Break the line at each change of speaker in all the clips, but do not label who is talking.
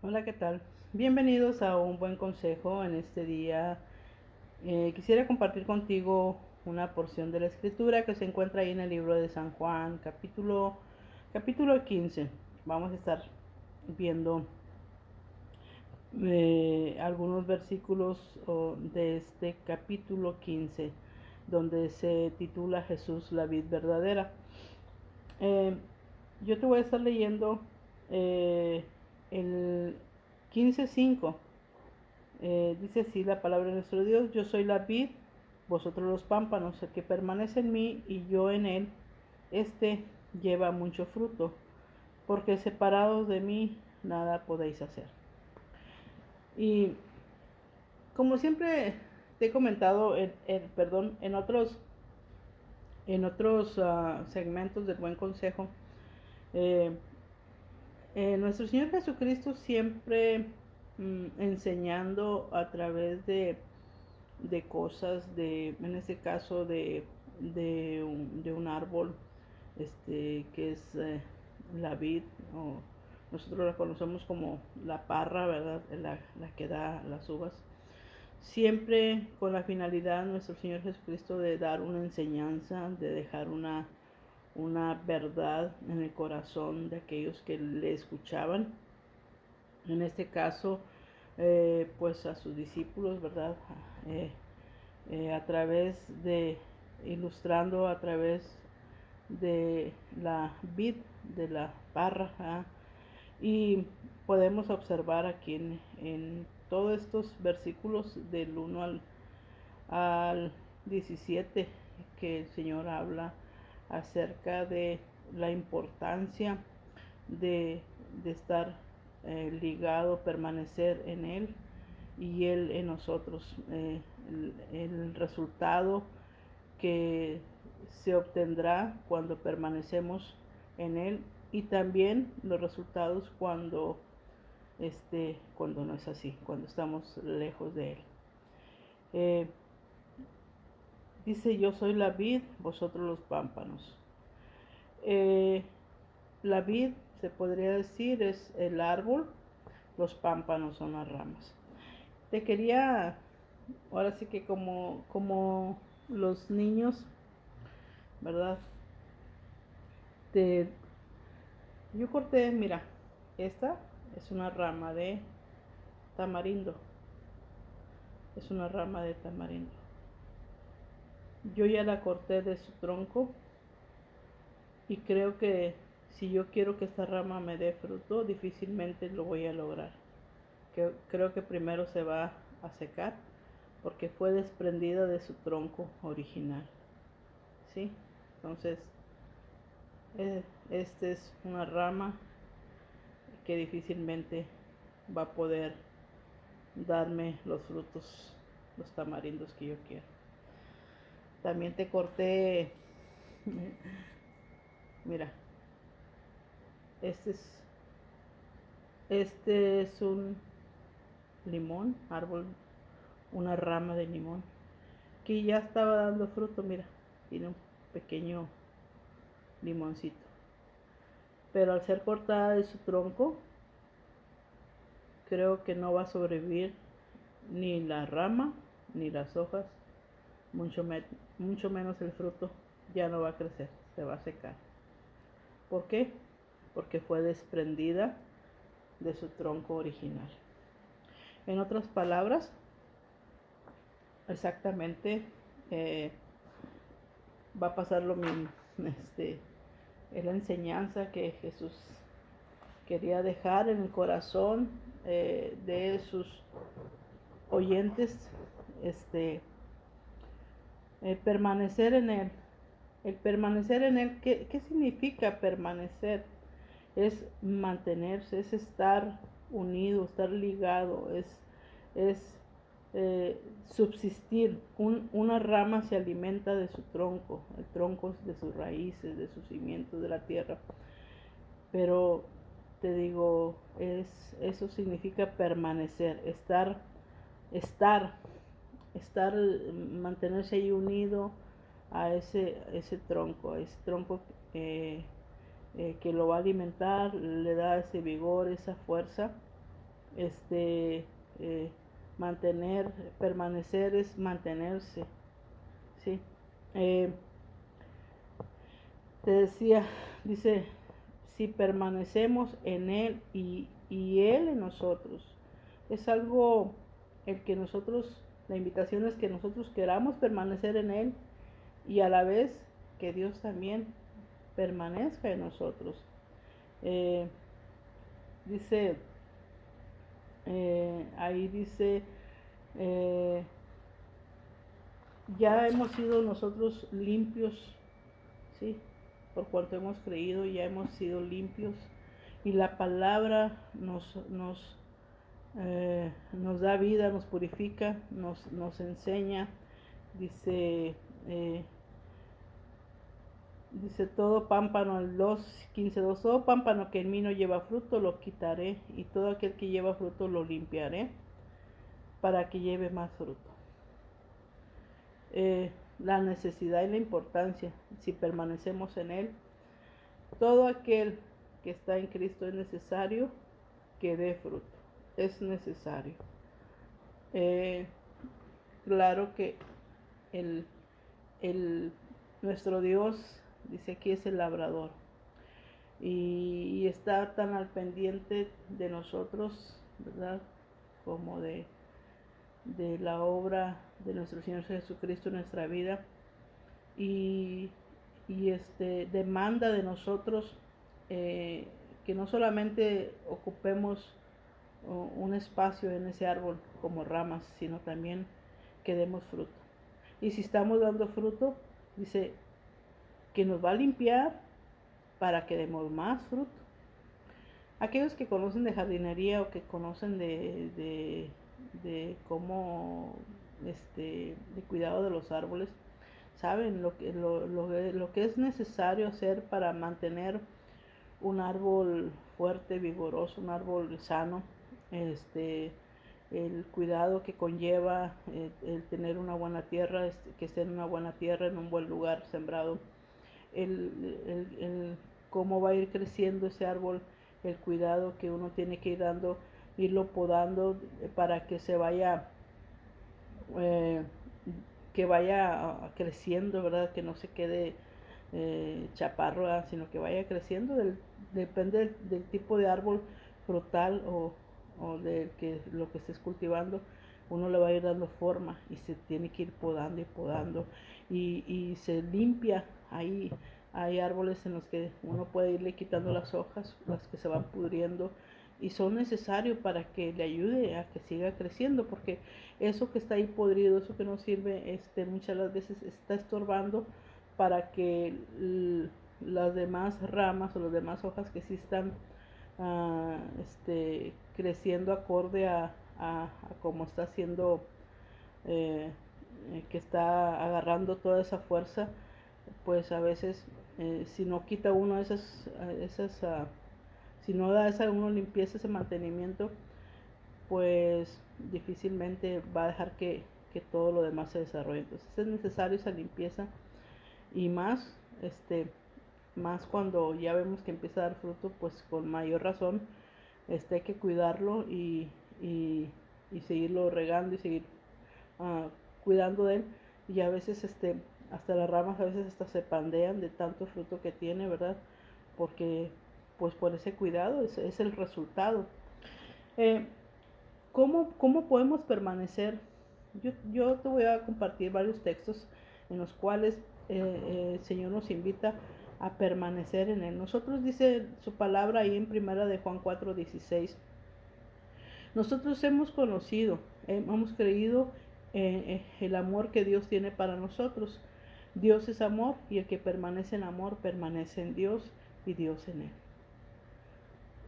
Hola, ¿qué tal? Bienvenidos a un buen consejo en este día. Quisiera compartir contigo una porción de la escritura que se encuentra ahí en el libro de San Juan, capítulo 15. Vamos a estar viendo algunos versículos de este capítulo 15, donde se titula Jesús la vid verdadera. Eh, yo te voy a estar leyendo eh, el 15:5. Dice así la palabra de nuestro Dios: yo soy la vid, vosotros los pámpanos. El que permanece en mí y yo en él, este lleva mucho fruto, porque separados de mí nada podéis hacer. Y como siempre te he comentado en otros segmentos del buen consejo, eh, nuestro Señor Jesucristo siempre enseñando a través de cosas, en este caso de un árbol, que es la vid, o nosotros la conocemos como la parra, ¿verdad? La que da las uvas. Siempre con la finalidad nuestro Señor Jesucristo de dar una enseñanza, de dejar una verdad en el corazón de aquellos que le escuchaban. En este caso, pues a sus discípulos, ¿verdad? Eh, a través de, ilustrando a través de la vid, de la parra, ¿ah? Y podemos observar aquí en todos estos versículos del 1 al 17 que el Señor habla acerca de la importancia de, de estar ligado, permanecer en Él y Él en nosotros. El resultado que se obtendrá cuando permanecemos en Él, y también los resultados cuando no es así, cuando estamos lejos de Él. Eh, Dice: yo soy la vid, vosotros los pámpanos. Eh, la vid, se podría decir, es el árbol, los pámpanos son las ramas. Te quería, ahora sí que como los niños, ¿verdad? Te, yo corté, mira, esta es una rama de tamarindo, es una rama de tamarindo. Yo ya la corté de su tronco y creo que si yo quiero que esta rama me dé fruto, difícilmente lo voy a lograr. Creo que primero se va a secar porque fue desprendida de su tronco original, ¿sí? Entonces, esta es una rama que difícilmente va a poder darme los frutos, los tamarindos que yo quiero. También te corté, mira, este es, este es un limón, árbol, una rama de limón que ya estaba dando fruto, mira, tiene un pequeño limoncito. Pero al ser cortada de su tronco, creo que no va a sobrevivir ni la rama ni las hojas, mucho, mucho menos el fruto. Ya no va a crecer, se va a secar. ¿Por qué? Porque fue desprendida de su tronco original. En otras palabras, exactamente, eh, va a pasar lo mismo. Es la enseñanza que Jesús quería dejar en el corazón de sus oyentes, permanecer en Él. El permanecer en Él, ¿qué significa permanecer? Es mantenerse, es estar unido, estar ligado, es subsistir. Una rama se alimenta de su tronco, el tronco de sus raíces, de sus cimientos, de la tierra. Pero te digo, eso significa permanecer, estar, estar, mantenerse ahí unido a ese tronco que lo va a alimentar, le da ese vigor, esa fuerza este, mantener, permanecer es mantenerse, ¿sí? Eh, Te decía, dice, si permanecemos en Él y Él en nosotros, es algo el que nosotros, la invitación es que nosotros queramos permanecer en Él y a la vez que Dios también permanezca en nosotros. Eh, dice, ahí dice, eh, ya hemos sido nosotros limpios, ¿sí? Por cuanto hemos creído, ya hemos sido limpios. Y la palabra nos da vida, nos purifica, nos enseña. Dice, eh, dice todo pámpano, el 2:15, todo pámpano que en mí no lleva fruto lo quitaré, y todo aquel que lleva fruto lo limpiaré para que lleve más fruto. La necesidad y la importancia, si permanecemos en Él, todo aquel que está en Cristo es necesario que dé fruto, es necesario. Claro que el, nuestro Dios, dice aquí, es el labrador y está tan al pendiente de nosotros, ¿verdad? Como de la obra de nuestro Señor Jesucristo en nuestra vida y demanda de nosotros que no solamente ocupemos un espacio en ese árbol como ramas, sino también que demos fruto. Y si estamos dando fruto, dice que nos va a limpiar para que demos más fruto. Aquellos que conocen de jardinería o que conocen de cómo de cuidado de los árboles, saben lo que es necesario hacer para mantener un árbol fuerte, vigoroso, un árbol sano, el cuidado que conlleva el tener una buena tierra, que esté en una buena tierra, en un buen lugar sembrado, el cómo va a ir creciendo ese árbol, el cuidado que uno tiene que ir dando, irlo podando para que se vaya creciendo, ¿verdad? Que no se quede chaparro, sino que vaya creciendo. Depende del tipo de árbol frutal o de lo que estés cultivando, uno le va a ir dando forma y se tiene que ir podando y podando y se limpia. Ahí hay árboles en los que uno puede irle quitando las hojas, las que se van pudriendo, y son necesarios para que le ayude a que siga creciendo, porque eso que está ahí podrido, eso que no sirve, muchas las veces está estorbando para que las demás ramas o las demás hojas que sí están creciendo acorde a cómo está haciendo, que está agarrando toda esa fuerza, pues a veces si no quita uno si no da esa uno limpieza, ese mantenimiento, pues difícilmente va a dejar que todo lo demás se desarrolle. Entonces es necesario esa limpieza y más cuando ya vemos que empieza a dar fruto, pues con mayor razón hay que cuidarlo y seguirlo regando y seguir cuidando de él. Y a veces hasta las ramas a veces hasta se pandean de tanto fruto que tiene, ¿verdad? Porque pues por ese cuidado es el resultado. ¿Cómo podemos permanecer? Yo te voy a compartir varios textos en los cuales el Señor nos invita a permanecer en Él. Nosotros, dice su palabra ahí en primera de Juan 4:16, nosotros hemos conocido, hemos creído el amor que Dios tiene para nosotros. Dios es amor y el que permanece en amor permanece en Dios y Dios en Él.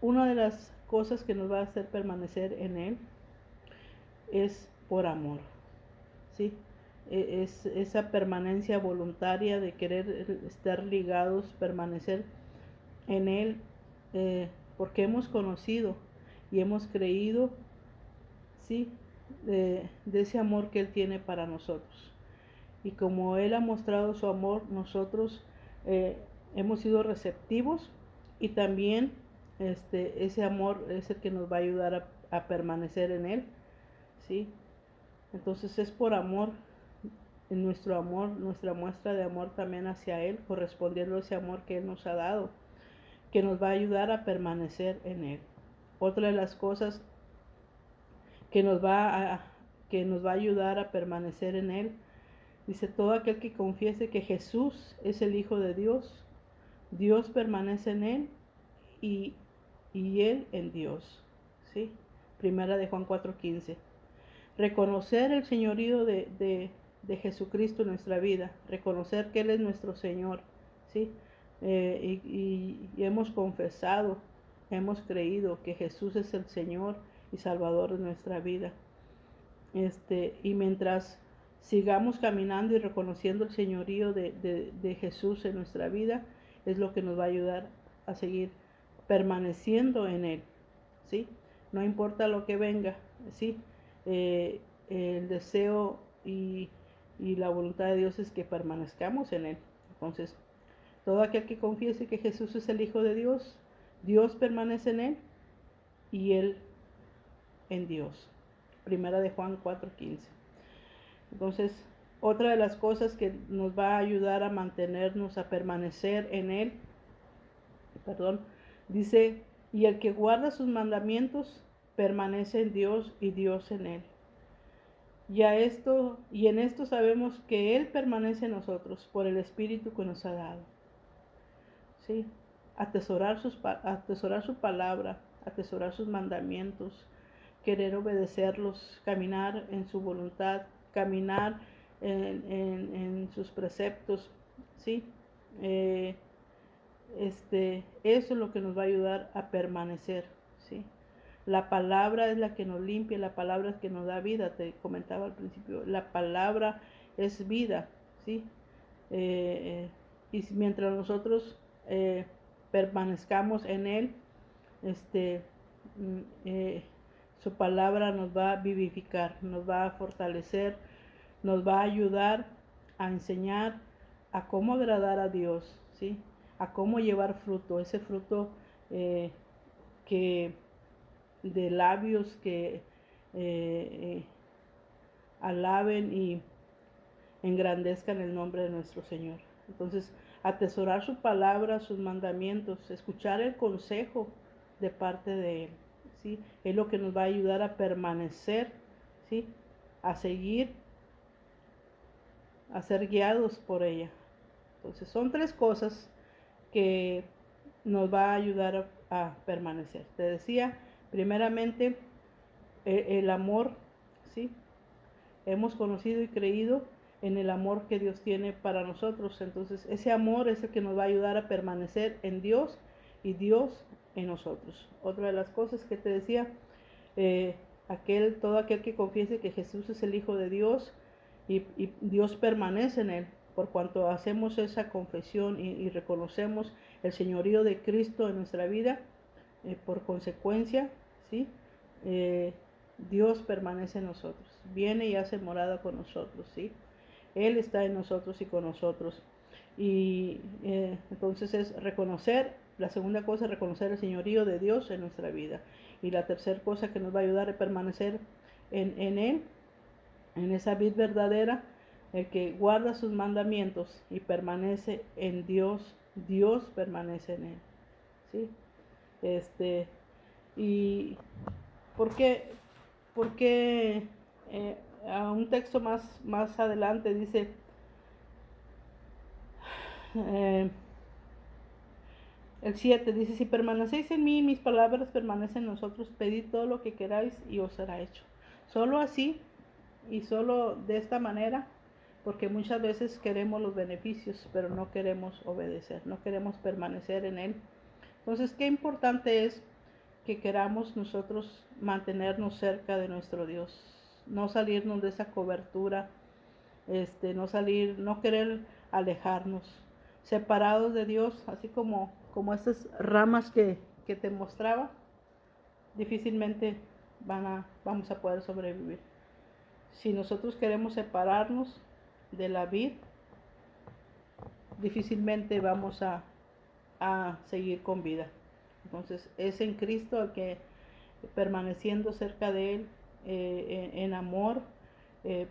Una de las cosas que nos va a hacer permanecer en Él es por amor, ¿sí? Es esa permanencia voluntaria de querer estar ligados, permanecer en Él, porque hemos conocido y hemos creído, ¿sí? De ese amor que Él tiene para nosotros. Y como Él ha mostrado su amor, nosotros hemos sido receptivos y también ese amor es el que nos va a ayudar a permanecer en Él, ¿sí? Entonces es por amor, en nuestro amor, nuestra muestra de amor también hacia Él, correspondiendo a ese amor que Él nos ha dado, que nos va a ayudar a permanecer en Él. Otra de las cosas que que nos va a ayudar a permanecer en Él, dice, todo aquel que confiese que Jesús es el Hijo de Dios, Dios permanece en Él y, y Él en Dios, ¿sí? Primera de Juan 4:15. Reconocer el señorío de Jesucristo en nuestra vida, reconocer que Él es nuestro Señor, ¿sí? Y hemos confesado, hemos creído que Jesús es el Señor y Salvador de nuestra vida. Y mientras sigamos caminando y reconociendo el señorío de Jesús en nuestra vida, es lo que nos va a ayudar a seguir permaneciendo en Él, ¿sí? No importa lo que venga, ¿sí? El deseo y la voluntad de Dios es que permanezcamos en Él. Entonces, todo aquel que confiese que Jesús es el Hijo de Dios, Dios permanece en Él y Él en Dios. Primera de Juan 4:15. Entonces, otra de las cosas que nos va a ayudar a mantenernos, a permanecer en Él, dice, y el que guarda sus mandamientos permanece en Dios y Dios en Él. Y en esto sabemos que Él permanece en nosotros por el Espíritu que nos ha dado. ¿Sí? Atesorar su palabra, atesorar sus mandamientos, querer obedecerlos, caminar en su voluntad, caminar en sus preceptos, ¿sí? Eso es lo que nos va a ayudar a permanecer, ¿sí? La palabra es la que nos limpia, la palabra es la que nos da vida, te comentaba al principio, la palabra es vida, ¿sí? Y mientras nosotros permanezcamos en Él, su palabra nos va a vivificar, nos va a fortalecer, nos va a ayudar a enseñar a cómo agradar a Dios, ¿sí? A cómo llevar fruto, ese fruto que de labios que alaben y engrandezcan el nombre de nuestro Señor. Entonces, atesorar su palabra, sus mandamientos, escuchar el consejo de parte de Él, ¿sí? Es lo que nos va a ayudar a permanecer, ¿sí? A seguir, a ser guiados por ella. Entonces, son tres cosas que nos va a ayudar a permanecer. Te decía, primeramente, el amor, ¿sí? Hemos conocido y creído en el amor que Dios tiene para nosotros. Entonces, ese amor es el que nos va a ayudar a permanecer en Dios y Dios en nosotros. Otra de las cosas que te decía, todo aquel que confiese que Jesús es el Hijo de Dios y Dios permanece en Él, por cuanto hacemos esa confesión y reconocemos el señorío de Cristo en nuestra vida, por consecuencia, ¿sí? Dios permanece en nosotros, viene y hace morada con nosotros, ¿sí? Él está en nosotros y con nosotros. Y entonces es reconocer, la segunda cosa es reconocer el señorío de Dios en nuestra vida. Y la tercera cosa que nos va a ayudar a permanecer en Él, en esa vid verdadera, el que guarda sus mandamientos y permanece en Dios, Dios permanece en Él, ¿sí? Y porque a un texto más adelante dice, el 7 dice, si permanecéis en mí, mis palabras permanecen en nosotros, pedid todo lo que queráis y os será hecho. Solo así y solo de esta manera, porque muchas veces queremos los beneficios, pero no queremos obedecer, no queremos permanecer en Él. Entonces, qué importante es que queramos nosotros mantenernos cerca de nuestro Dios, no salirnos de esa cobertura, no querer alejarnos, separados de Dios, así como estas ramas que te mostraba, difícilmente vamos a poder sobrevivir. Si nosotros queremos separarnos de la vid, difícilmente vamos a seguir con vida. Entonces es en Cristo al que, permaneciendo cerca de Él, en amor,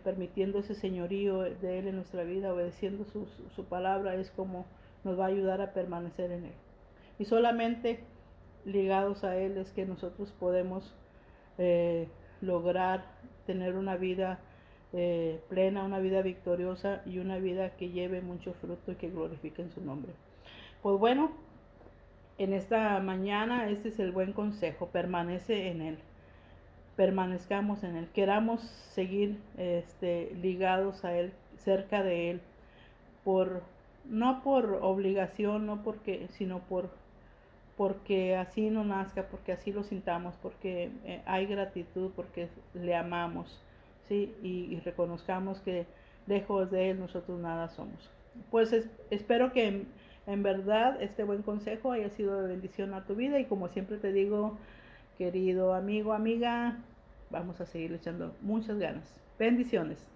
permitiendo ese señorío de Él en nuestra vida, obedeciendo su palabra, es como nos va a ayudar a permanecer en Él. Y solamente ligados a Él es que nosotros podemos eh, lograr tener una vida plena, una vida victoriosa y una vida que lleve mucho fruto y que glorifique en su nombre. Pues bueno, en esta mañana este es el buen consejo: permanece en Él, permanezcamos en Él, queramos seguir ligados a Él, cerca de Él, por, no por obligación, no porque, sino porque así no nazca, porque así lo sintamos, porque hay gratitud, porque le amamos, ¿sí? Y reconozcamos que lejos de Él nosotros nada somos. Pues espero que en verdad este buen consejo haya sido de bendición a tu vida, y como siempre te digo, querido amigo, amiga, vamos a seguir echando muchas ganas. Bendiciones.